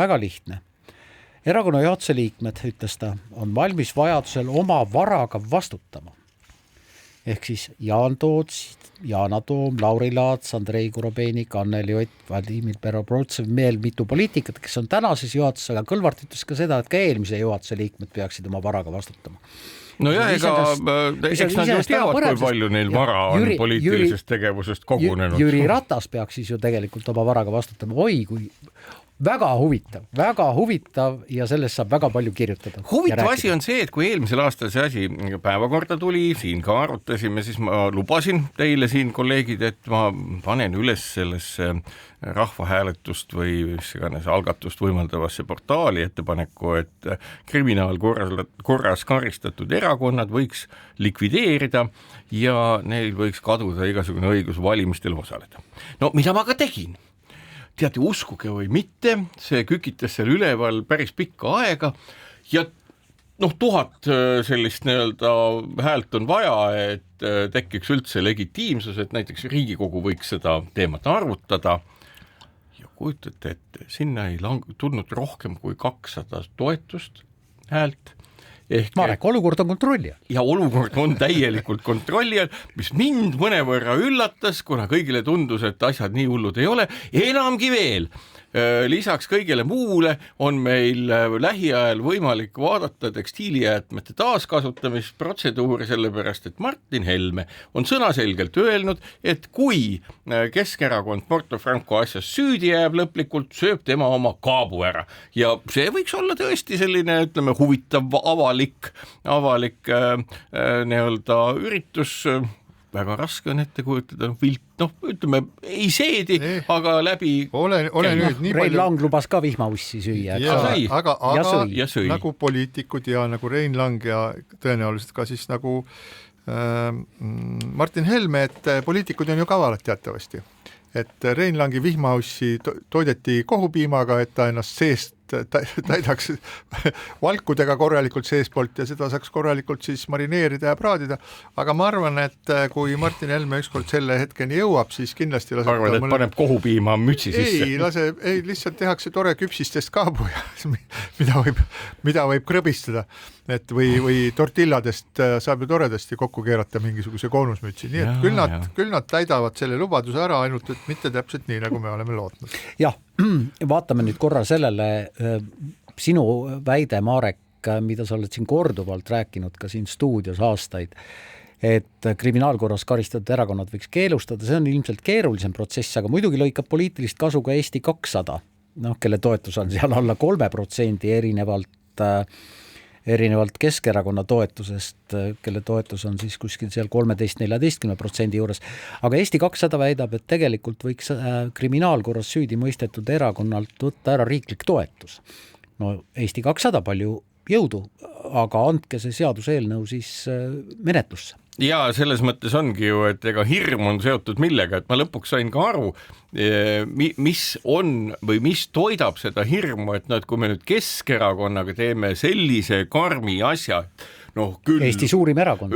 [SPEAKER 6] Väga lihtne. Erakonna juhatuse liikmed, ütles ta, on valmis vajadusel oma varaga vastutama. Ehk siis Jaan Toots, Yana Toom, Lauri Laats, Andrei Korobeinik, Anneli Ott, Vladimir Perobrovtsev, veel mitu poliitikat, kes on tänases juhatuses, aga Kõlvart ütles ka seda, et ka eelmise juhatuse liikmed peaksid oma varaga vastutama.
[SPEAKER 7] No jah, eks nad ju teavad, kui palju neil vara on poliitilisest tegevusest kogunenud.
[SPEAKER 6] Jüri Ratas peaks siis ju tegelikult oma varaga vastutama. Oi, kui väga huvitav ja sellest saab väga palju kirjutada.
[SPEAKER 7] Huvitav asi on see, et kui eelmisel aastal see asi päevakorda tuli, siin ka arutasime, siis ma lubasin teile siin kolleegid, et ma panen üles sellesse rahvahääletust või mis iganes algatust võimaldavasse portaali ettepaneku, et kriminaalkorras karistatud erakonnad võiks likvideerida ja neil võiks kaduda igasugune õigus valimistel osaleda. No mida ma ka tegin? Teate, uskuge või mitte, see kükitas seal üleval päris pikka aega ja 1000 sellist nii-öelda häält on vaja, et tekiks üldse legitiimsus, et näiteks Riigikogu võiks seda teemat arutada ja kujutate ette, sinna ei tulnud rohkem kui 200 toetust häält.
[SPEAKER 6] Marek, olukord on kontrolli all.
[SPEAKER 7] Ja olukord on täielikult kontrolli all, mis mind mõnevõrra üllatas, kuna kõigile tundus, et asjad nii hullud ei ole. Enamgi veel, lisaks kõigele muule on meil lähiajal võimalik vaadata tekstiilijäätmete taaskasutamisprotseduuri, sellepärast et Martin Helme on sõnaselgelt öelnud, et kui Keskerakond Porto Franco asjas süüdi jääb lõplikult, sööb tema oma kaabu ära. Ja see võiks olla tõesti selline, ütleme, huvitav avalik nii-öelda üritus. Väga raske on ette kujutada vilt, ütleme, ei seedi, aga läbi...
[SPEAKER 5] Ole nüüd nii
[SPEAKER 6] Rein Lang lubas ka vihmaussi süüa.
[SPEAKER 5] Aga nagu poliitikud ja nagu Rein Lang ja tõenäoliselt ka siis nagu Martin Helme, et poliitikud on ju kavalad teatavasti. Et Rein Langi vihmaussi toideti kohupiimaga, et ta ennast seest täidaks valkudega korralikult seespoolt ja seda saaks korralikult siis marineerida ja praadida. Aga ma arvan, et kui Martin Helme ükskord selle hetkeni jõuab, siis kindlasti laseb...
[SPEAKER 7] Arvad, et paneb kohupiima mütsi sisse?
[SPEAKER 5] Ei, lihtsalt tehakse tore küpsistest kaabu, mida võib krõbistada. Et või tortilladest saab ju toredasti kokku keerata mingisuguse koonusmütsi. Nii et küll nad täidavad selle lubaduse ära, ainult et mitte täpselt nii, nagu me oleme lootnud.
[SPEAKER 6] Jah, vaatame nüüd korra sellele sinu väide, Marek, mida sa oled siin korduvalt rääkinud ka siin stuudios aastaid, et kriminaalkorras karistatud erakonnad võiks keelustada, see on ilmselt keerulisem protsess, aga muidugi lõikab poliitilist kasu ka Eesti 200, kelle toetus on seal alla 3% erinevalt Keskerakonna toetusest, kelle toetus on siis kuskil seal 13-14% juures. Aga Eesti 200 väidab, et tegelikult võiks kriminaalkorras süüdi mõistetud erakonnalt võtta ära riiklik toetus. No Eesti 200 palju jõudu, aga andke see seaduseelnõu siis menetlusse.
[SPEAKER 7] Ja selles mõttes ongi ju, et ega hirm on seotud millega, et ma lõpuks sain ka aru, mis on või mis toidab seda hirmu, et kui me nüüd Keskerakonnaga teeme sellise karmi asja, küll
[SPEAKER 6] Eesti suurim erakond,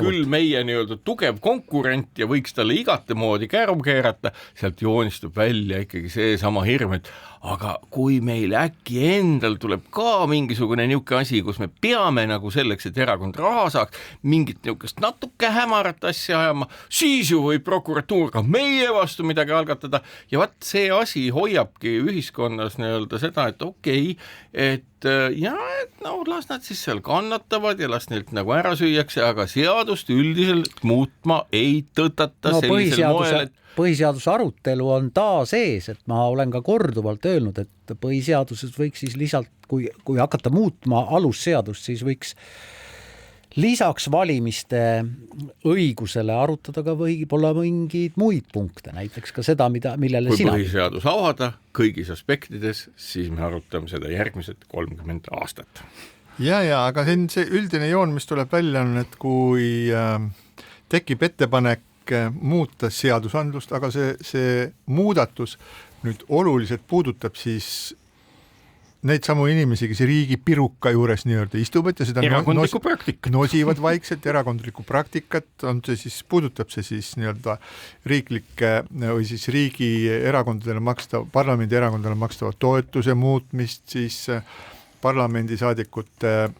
[SPEAKER 7] küll meie nii-öelda tugev konkurent ja võiks talle igatemoodi käru keerata, sealt joonistub välja ikkagi see sama hirm, et aga kui meil äkki endal tuleb ka mingisugune niisugune asi, kus me peame nagu selleks, et erakond raha saaks, mingit niisugust natuke hämarat asja ajama, siis ju võib prokuratuur ka meie vastu midagi algatada ja vaat see asi hoiabki ühiskonnas nii-öelda seda, et okei, et las nad siis seal kannatavad ja las neilt nagu ära süüakse, aga seadust üldiselt muutma ei tõtata sellisel moel, et
[SPEAKER 6] põhiseaduse arutelu on taas ees, et ma olen ka korduvalt öelnud, et põhiseaduses võiks siis lisalt, kui hakata muutma alusseadust, siis võiks lisaks valimiste õigusele arutada ka võib-olla mingeid muid punkte, näiteks ka seda, millele
[SPEAKER 7] kui põhiseadus avada kõigis aspektides, siis me arutame seda järgmised 30 aastat.
[SPEAKER 5] Ja, aga see üldine joon, mis tuleb välja on, et kui tekib ettepanek muuta seadusandlust, aga see muudatus nüüd oluliselt puudutab siis neid samu inimesi, kes riigi piruka juures nii-öelda istuvad ja seda nosivad vaikselt erakondlikku praktikat, puudutab see siis nii-öelda riiklike või siis riigi erakondadele parlamendi erakondadele makstava toetuse muutmist, siis parlamendisaadikute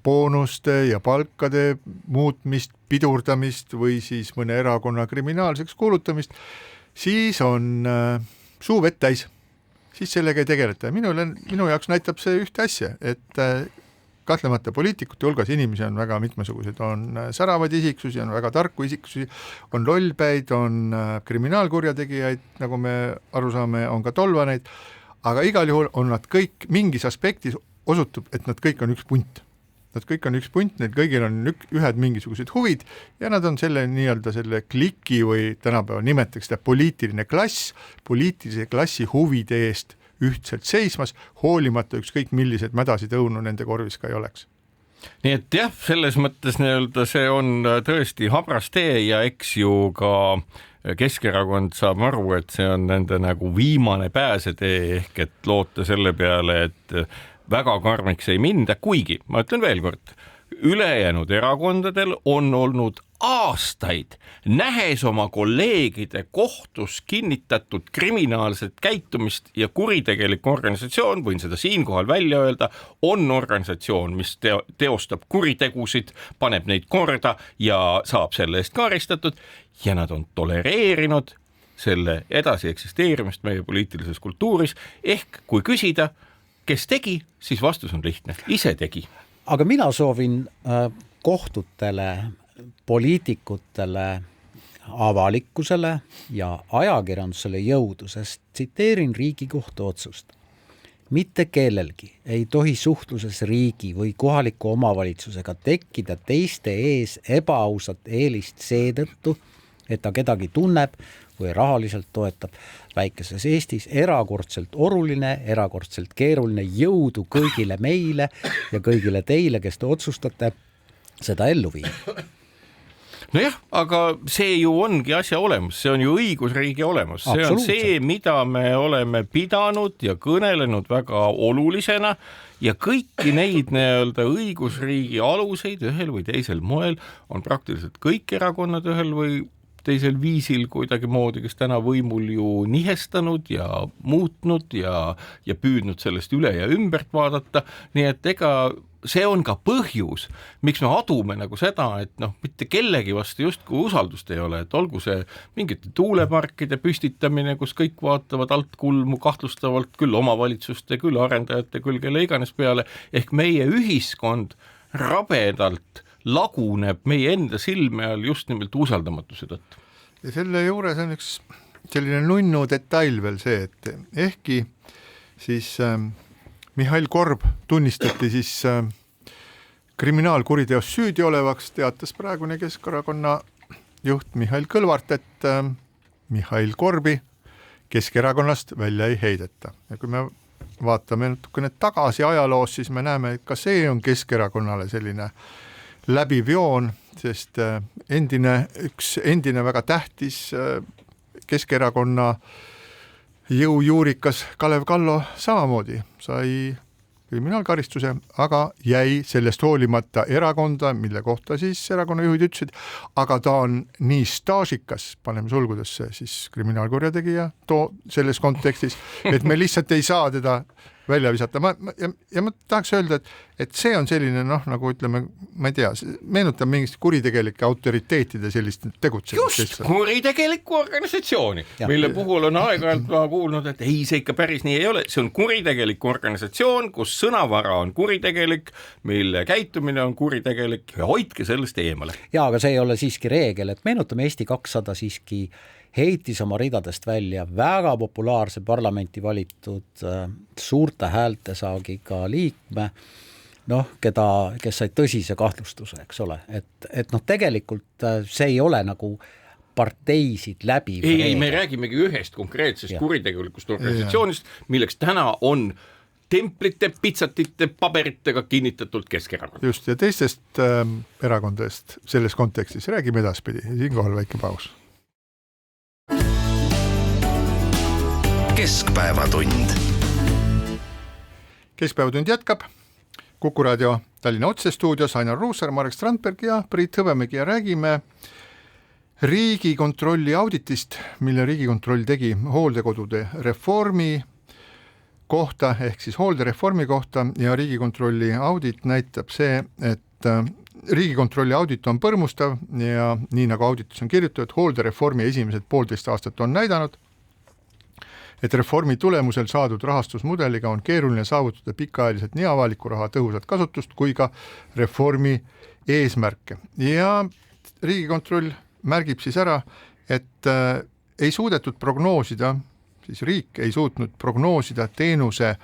[SPEAKER 5] boonuste ja palkade muutmist, pidurdamist või siis mõne erakonna kriminaalseks kuulutamist, siis on suu vett täis. Siis sellega ei tegeleta. Minu jaoks näitab see ühte asja, et kahtlemata poliitikute hulgas inimesi on väga mitmesuguseid, on säravaid isiksusi, on väga tarku isiksusi, on lollpäid, on kriminaalkurjategijaid, nagu me aru saame, on ka tolvaneid, aga igal juhul on nad kõik mingis aspektis osutub, et nad kõik on üks punt. Nad kõik on üks punt, neil kõigil on ühed mingisugused huvid ja nad on selle nii-öelda selle kliki või tänapäeval nimetaks seda poliitiline klass, poliitilise klassi huvide eest ühtselt seismas, hoolimata ükskõik millised mädasid õunu nende korvis ka ei oleks.
[SPEAKER 7] Nii et jah, selles mõttes nii-öelda see on tõesti habras tee ja eks ju ka Keskerakond saab aru, et see on nende nagu viimane pääsetee ehk et loota selle peale, et väga karmiks ei minda, kuigi ma ütlen veel kord, ülejäänud erakondadel on olnud aastaid, nähes oma kolleegide kohtus kinnitatud kriminaalset käitumist ja kuritegelik organisatsioon, võin seda siinkohal välja öelda, on organisatsioon, mis teostab kuritegusid, paneb neid korda ja saab selle eest karistatud ja nad on tolereerinud selle edasi eksisteerimist meie poliitilises kultuuris, ehk kui küsida, kes tegi, siis vastus on lihtne, ise tegi.
[SPEAKER 6] Aga mina soovin kohtutele, poliitikutele, avalikkusele ja ajakirjandusele jõudu, sest tsiteerin Riigikohtu otsust. Mitte kellelgi ei tohi suhtluses riigi või kohaliku omavalitsusega tekkida teiste ees ebaausat eelist seetõttu, et ta kedagi tunneb või rahaliselt toetab. Väikeses Eestis erakordselt oluline, erakordselt keeruline, jõudu kõigile meile ja kõigile teile, kes te otsustate seda ellu viia.
[SPEAKER 7] Nojah, aga see ju ongi asja olemus, see on ju õigusriigi olemus, see on see, mida me oleme pidanud ja kõnelenud väga olulisena ja kõiki neid nii-öelda õigusriigi aluseid ühel või teisel moel on praktiliselt kõik erakonnad ühel või teisel viisil kuidagi moodi, kes täna võimul ju nihestanud ja muutnud ja püüdnud sellest üle ja ümbert vaadata, nii et ega see on ka põhjus, miks me adume nagu seda, et mitte kellegi vastu justkui usaldust ei ole, et olgu see mingite tuuleparkide püstitamine, kus kõik vaatavad alt kulmu kahtlustavalt küll omavalitsuste, küll arendajate, küll kelle iganes peale, ehk meie ühiskond rabedalt laguneb meie enda silme all just nimelt usaldamatuse tõttu.
[SPEAKER 5] Ja selle juures on üks selline nunnu detail veel see, et ehkki siis Mihhail Korb tunnistati siis kriminaalkuriteos süüdi olevaks, teatas praegune Keskerakonna juht Mihhail Kõlvart, et Mihhail Korbi Keskerakonnast välja ei heideta. Ja kui me vaatame natukene tagasi ajaloos, siis me näeme, et ka see on Keskerakonnale selline läbiv joon, sest üks endine väga tähtis Keskerakonna jõujuurikas Kalev Kallo samamoodi sai kriminaalkaristuse, aga jäi sellest hoolimata erakonda, mille kohta siis erakonna juhid ütlesid, aga ta on nii staažikas, paneme sulgudesse siis kriminaalkurjategija selles kontekstis, et me lihtsalt ei saa teda välja visata. Ma tahaks öelda, et see on selline, nagu ütleme, ma ei tea, meenutab mingist kuritegelike autoriteetide sellist tegutsemist.
[SPEAKER 7] Just, kuritegeliku organisatsiooni, mille puhul on aeg-ajalt kuulnud, et ei, see ikka päris nii ei ole. See on kuritegelik organisatsioon, kus sõnavara on kuritegelik, mille käitumine on kuritegelik ja hoidke sellest eemale.
[SPEAKER 6] Ja, aga see ei ole siiski reegel, et meenutame Eesti 200 siiski heitis oma ridadest välja väga populaarse parlamenti valitud suurte häältesaagiga liikme, kes sai tõsise kahtlustuse, eks ole. Et tegelikult see ei ole nagu parteisid läbi.
[SPEAKER 7] Ei, me räägimegi ühest konkreetsest kuritegelikust organisatsioonist, milleks täna on templite, pitsatite, paberitega kinnitatult Keskerakond.
[SPEAKER 5] Just, ja teistest erakondadest selles kontekstis räägime edaspidi. Siinkohal väike paus.
[SPEAKER 1] Keskpäevatund.
[SPEAKER 5] Keskpäevatund jätkab. Kuku Raadio Tallinna otsestuudios Ainar Ruussaar, Marek Strandberg ja Priit Hõbemägi ja räägime Riigikontrolli auditist, mille Riigikontroll tegi hooldekodude reformi kohta ehk siis hooldereformi kohta ja Riigikontrolli audit näitab see, et Riigikontrolli audit on põrmustav ja nii nagu auditis on kirjutatud, hooldereformi esimesed 1,5 aastat on näidanud, et reformi tulemusel saadud rahastusmudeliga on keeruline saavutada pikaajaliselt nii avaliku raha tõhusat kasutust kui ka reformi eesmärke. Ja Riigikontroll märgib siis ära, et ei suudetud prognoosida, siis riik ei suutnud prognoosida teenuse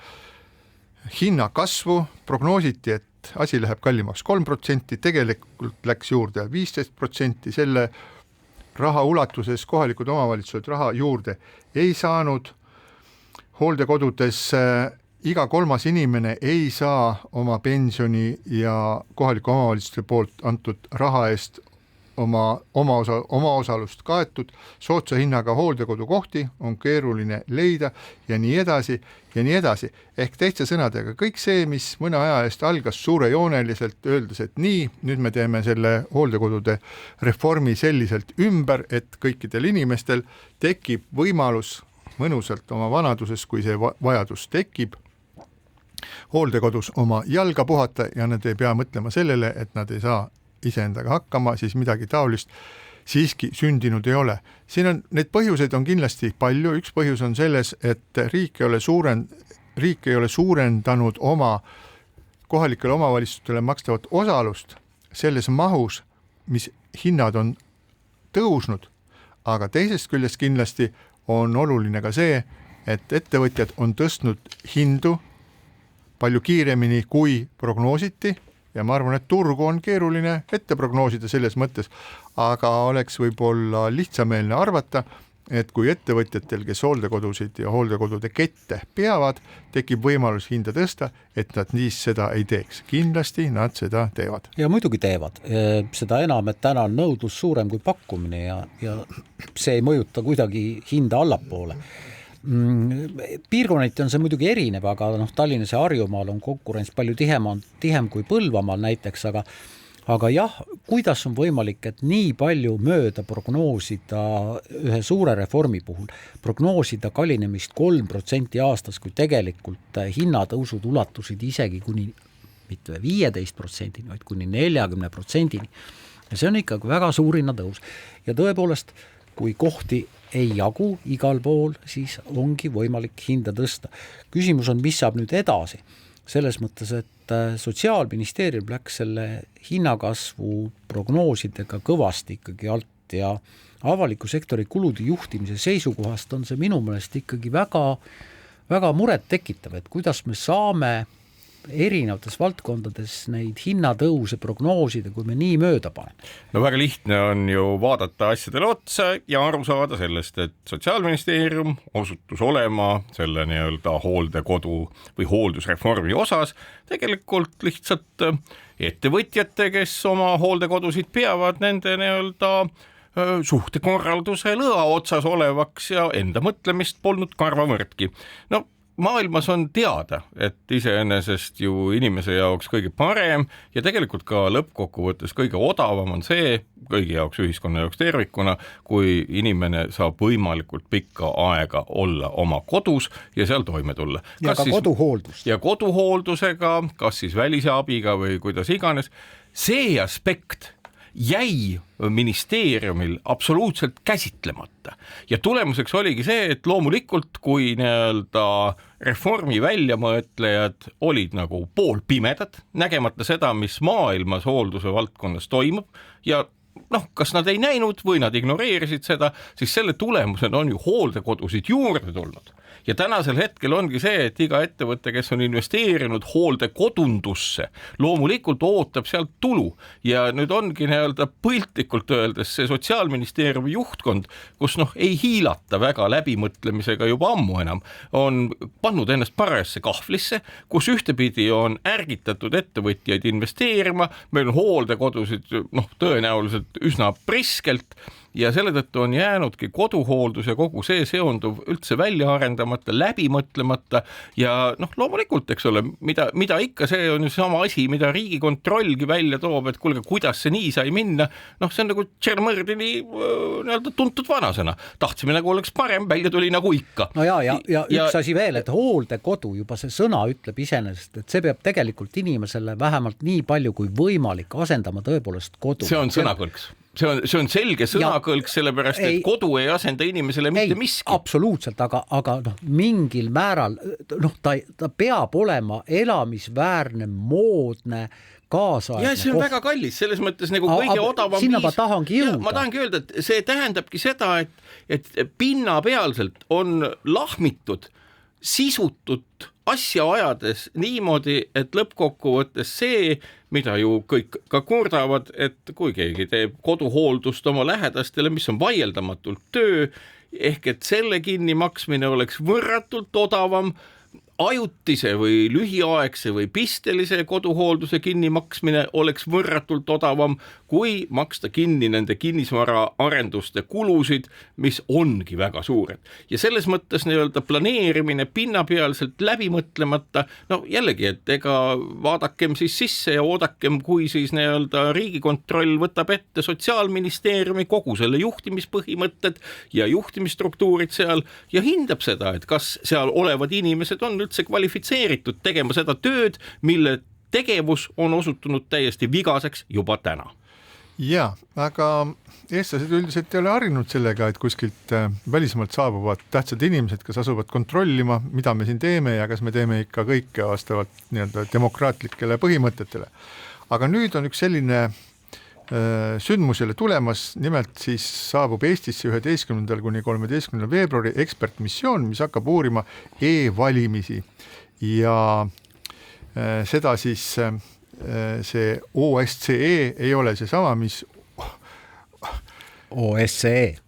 [SPEAKER 5] hinna kasvu, prognoositi, et asi läheb kallimaks 3%, tegelikult läks juurde 15%, selle raha ulatuses kohalikud omavalitsused raha juurde ei saanud, hooldekodudes iga kolmas inimene ei saa oma pensioni ja kohaliku omavalitsuse poolt antud raha eest oma osalust kaetud, soodsa hinnaga hooldekodukohti on keeruline leida ja nii edasi ja nii edasi. Ehk teiste sõnadega kõik see, mis mõne aja eest algas suurejooneliselt, öeldes, et nii, nüüd me teeme selle hooldekodude reformi selliselt ümber, et kõikidel inimestel tekib võimalus mõnusalt oma vanaduses, kui see vajadus tekib, hooldekodus oma jalga puhata ja nad ei pea mõtlema sellele, et nad ei saa iseendaga hakkama, siis midagi taolist siiski sündinud ei ole. Siin on, need põhjuseid on kindlasti palju, üks põhjus on selles, et riik ei ole suurendanud oma kohalikele omavalitsustele makstavat osalust selles mahus, mis hinnad on tõusnud, aga teisest küljest kindlasti on oluline ka see, et ettevõtjad on tõstnud hindu palju kiiremini kui prognoositi ja ma arvan, et turgu on keeruline ette prognoosida selles mõttes, aga oleks võib-olla lihtsameelne arvata, et kui ettevõtjatel, kes hooldekodusid ja hooldekodude kette peavad, tekib võimalus hinda tõsta, et nad niis seda ei teeks. Kindlasti nad seda teevad.
[SPEAKER 6] Ja muidugi teevad. Seda enam, et täna on nõudlus suurem kui pakkumine ja see ei mõjuta kuidagi hinda allapoole. Piirkonniti on see muidugi erinev, aga Tallinnas ja Harjumaal on konkurents palju tihem kui Põlvamaal näiteks, aga jah, kuidas on võimalik, et nii palju mööda prognoosida ühe suure reformi puhul, prognoosida kallinemist 3% aastas, kui tegelikult hinnatõusud ulatusid isegi kuni mitte 15%, vaid kuni 40%. Ja see on ikkagi väga suur hinnatõus. Ja tõepoolest, kui kohti ei jagu igal pool, siis ongi võimalik hinda tõsta. Küsimus on, mis saab nüüd edasi? Selles mõttes, et Sotsiaalministeerium läks selle hinnakasvu prognoosidega kõvasti ikkagi alt ja avaliku sektori kulude juhtimise seisukohast on see minu meelest ikkagi väga, väga muret tekitav, et kuidas me saame erinevates valdkondades neid hinnatõuse prognoosida, kui me nii mööda panen.
[SPEAKER 7] No väga lihtne on ju vaadata asjadele otsa ja aru saada sellest, et Sotsiaalministeerium osutus olema selle nii-öelda hooldekodu või hooldusreformi osas tegelikult lihtsalt ettevõtjate, kes oma hooldekodusid peavad, nende nii-öelda suhtekorralduse lõa otsas olevaks ja enda mõtlemist polnud karvavõrdki. No maailmas on teada, et iseenesest ju inimese jaoks kõige parem ja tegelikult ka lõppkokkuvõttes kõige odavam on see, kõigi jaoks, ühiskonna jaoks tervikuna, kui inimene saab võimalikult pikka aega olla oma kodus ja seal toime tulla.
[SPEAKER 6] Ja ka koduhooldust.
[SPEAKER 7] Ja koduhooldusega, kas siis välise abiga või kuidas iganes. See aspekt jäi ministeeriumil absoluutselt käsitlemata ja tulemuseks oligi see, et loomulikult kui nii-öelda reformi väljamõtlejad olid nagu poolpimedad, nägemata seda, mis maailmas hoolduse valdkonnas toimub ja kas nad ei näinud või nad ignoreerisid seda, siis selle tulemused on ju hooldekodusid juurde tulnud. Ja tänasel hetkel ongi see, et iga ettevõte, kes on investeerinud hooldekodundusse, loomulikult ootab sealt tulu ja nüüd ongi nii-öelda piltlikult öeldes see Sotsiaalministeeriumi juhtkond, kus ei hiilata väga läbimõtlemisega juba ammu enam, on pannud ennast parajasse kahvlisse, kus ühtepidi on ärgitatud ettevõtjaid investeerima, meil on hooldekodusid tõenäoliselt üsna priskelt ja selle tõttu on jäänudki koduhooldus ja kogu see seonduv üldse välja arendamata, läbi mõtlemata ja loomulikult, eks ole, mida ikka, see on ju sama asi, mida Riigikontrollgi välja toob, et kuulge, kuidas see nii sai minna, see on nagu Tšermõrdini tuntud vanasõna. Tahtsime nagu oleks parem, välja tuli nagu ikka.
[SPEAKER 6] No ja üks asi veel, et hooldekodu, juba see sõna ütleb iseenesest, et see peab tegelikult inimesele vähemalt nii palju kui võimalik asendama tõepoolest kodu.
[SPEAKER 7] See on sõnakõlks. see on selge sõnakõlk, sellepärast et kodu ei asenda inimesele mitte miski.
[SPEAKER 6] Absoluutselt, aga mingil määral ta peab olema elamisväärne, moodne, kaasaegne.
[SPEAKER 7] Ja see on väga kallis, selles mõttes nagu kõige odavam
[SPEAKER 6] sinna ma tahangi jõuda.
[SPEAKER 7] Ma tahangi öelda, et see tähendabki seda, et pinnapealselt on lahmitud, sisutut asja ajades niimoodi, et lõppkokkuvõttes see, mida ju kõik ka kurdavad, et kui keegi teeb koduhooldust oma lähedastele, mis on vaieldamatult töö, ehk et selle kinni maksmine oleks võrratult odavam, ajutise või lühiaegse või pistelise koduhoolduse kinni maksmine oleks võrratult odavam, kui maksta kinni nende kinnisvara arenduste kulusid, mis ongi väga suured. Ja selles mõttes nii-öelda planeerimine pinnapealselt läbi mõtlemata, jällegi, et ega vaadakem siis sisse ja oodakem, kui siis nii-öelda Riigikontroll võtab ette Sotsiaalministeeriumi kogu selle juhtimispõhimõtted ja juhtimisstruktuurid seal ja hindab seda, et kas seal olevad inimesed on üldse kvalifitseeritud tegema seda tööd, mille tegevus on osutunud täiesti vigaseks juba täna.
[SPEAKER 5] Ja, aga eestlased üldiselt ei ole harjunud sellega, et kuskilt välismaalt saabuvad tähtsad inimesed, kes asuvad kontrollima, mida me siin teeme ja kas me teeme ikka kõike vastavalt nii-öelda demokraatlikele põhimõtetele. Aga nüüd on üks selline sündmusele tulemas, nimelt siis saabub Eestisse 11. kuni 13. veebruari ekspertmissioon, mis hakkab uurima e-valimisi ja seda siis see OSCE ei ole see sama, mis OECD,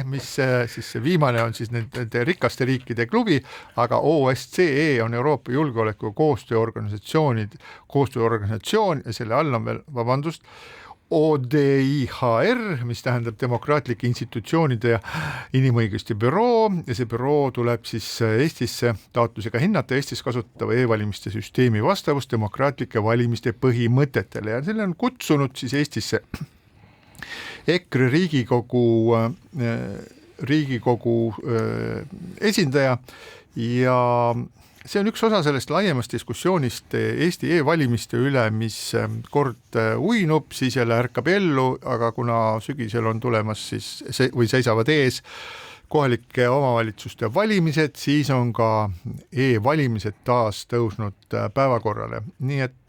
[SPEAKER 5] mis siis see viimane on siis nende rikaste riikide klubi, aga OSCE on Euroopa julgeoleku koostööorganisatsioon ja selle all on veel, ODIHR, mis tähendab demokraatlike institutsioonide ja inimõiguste büroo ja see büroo tuleb siis Eestisse taotlusega hinnata Eestis kasutatava e-valimiste süsteemi vastavust demokraatlike valimiste põhimõtetele ja selle on kutsunud siis Eestisse EKRE Riigikogu esindaja ja see on üks osa sellest laiemast diskussioonist Eesti e-valimiste üle, mis kord uinub, siis jälle ärkab ellu, aga kuna sügisel on tulemas siis või seisavad ees kohalike omavalitsuste valimised, siis on ka e-valimised taas tõusnud päevakorrale. Nii et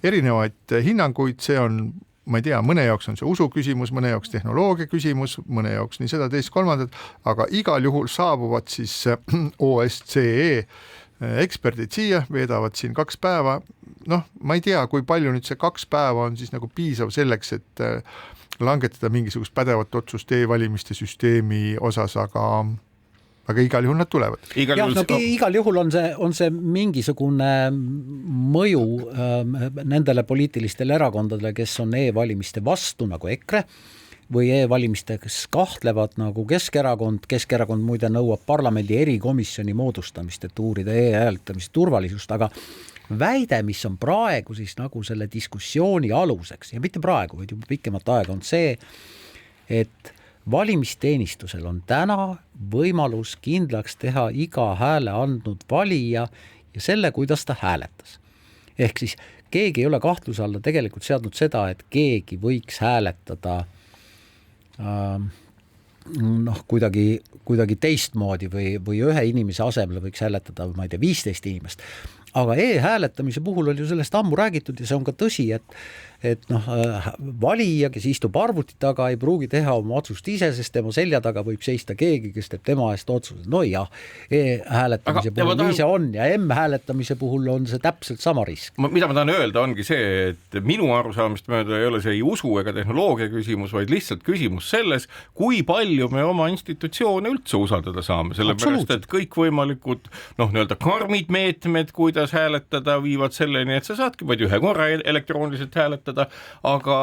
[SPEAKER 5] erinevaid hinnanguid, see on, ma ei tea, mõne jaoks on see usu küsimus, mõne jaoks tehnoloogia küsimus, mõne jaoks nii seda teist kolmandat, aga igal juhul saabuvad siis OSCE eksperdid siia, veedavad siin 2 päeva, ma ei tea, kui palju nüüd see 2 päeva on siis nagu piisav selleks, et langetada mingisugust pädevat otsust e-valimiste süsteemi osas, aga igal juhul nad tulevad.
[SPEAKER 6] Igal juhul on see mingisugune mõju nendele poliitilistele erakondadele, kes on e-valimiste vastu, nagu EKRE, või e-valimiste, kes kahtlevad nagu Keskerakond muide nõuab parlamendi erikomisjoni moodustamist, et uurida e-hääletamise turvalisust, aga väide, mis on praegu siis nagu selle diskussiooni aluseks ja mitte praegu, vaid juba pikemat aega on see, et valimisteenistusel on täna võimalus kindlaks teha iga hääle andnud valija ja selle, kuidas ta hääletas. Ehk siis keegi ei ole kahtluse alla tegelikult seadnud seda, et keegi võiks hääletada kuidagi teistmoodi või ühe inimese asemel võiks hääletada, ma ei tea, 15 inimest. Aga e-hääletamise puhul on ju sellest ammu räägitud ja see on ka tõsi, et valija, kes istub arvuti taga, ei pruugi teha oma otsust ise, sest tema selja taga võib seista keegi, kes teeb tema eest otsuse. No jah, e-hääletamise puhul nii see on ja M-hääletamise puhul on see täpselt sama risk.
[SPEAKER 7] Mida ma tahan öelda ongi see, et minu arusaamist mööda ei ole see ei usu ega tehnoloogia küsimus, vaid lihtsalt küsimus selles, kui palju me oma institutsioone üldse usaldada saame, sellepärast, et kõik võimalikud nii-öelda karmid meetmed, kuidas hääletada, viivad selleni, et sa saadki vaid ühe korra elektrooniliselt hääletada, aga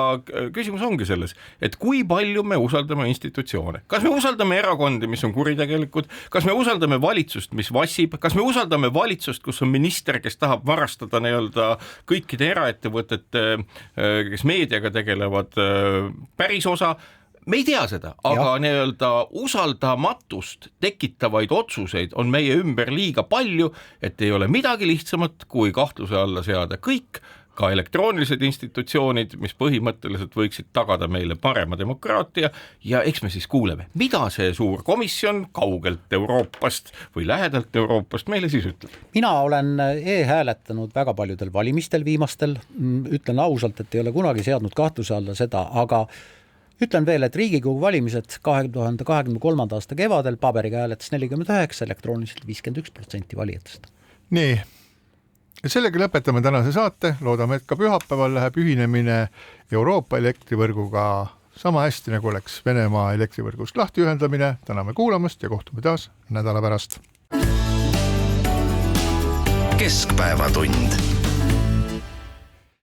[SPEAKER 7] küsimus ongi selles, et kui palju me usaldame institutsioone. Kas me usaldame erakondi, mis on kuritegelikud, kas me usaldame valitsust, mis vassib, kas me usaldame valitsust, kus on minister, kes tahab varastada nii-öelda kõikide eraettevõtete, kes meediaga tegelevad, päris osa. Me ei tea seda, aga nii-öelda usaldamatust tekitavaid otsuseid on meie ümber liiga palju, et ei ole midagi lihtsamat, kui kahtluse alla seada kõik ka elektroonilised institutsioonid, mis põhimõtteliselt võiksid tagada meile parema demokraatia ja eks me siis kuuleme, mida see suur komisjon kaugelt Euroopast või lähedalt Euroopast meile siis ütleb.
[SPEAKER 6] Mina olen e-hääletanud väga paljudel valimistel viimastel, ütlen ausalt, et ei ole kunagi seadnud kahtluse alla seda, aga ütlen veel, et Riigikogu valimised 2023. aasta kevadel paberiga hääletas 49, elektrooniliselt 51% valijatest.
[SPEAKER 5] Nii, ja sellega lõpetame tänase saate, loodame, et ka pühapäeval läheb ühinemine Euroopa elektrivõrguga sama hästi, nagu oleks Venemaa elektrivõrgust lahti ühendamine. Täname kuulamast ja kohtume taas nädala pärast.
[SPEAKER 1] Keskpäevatund.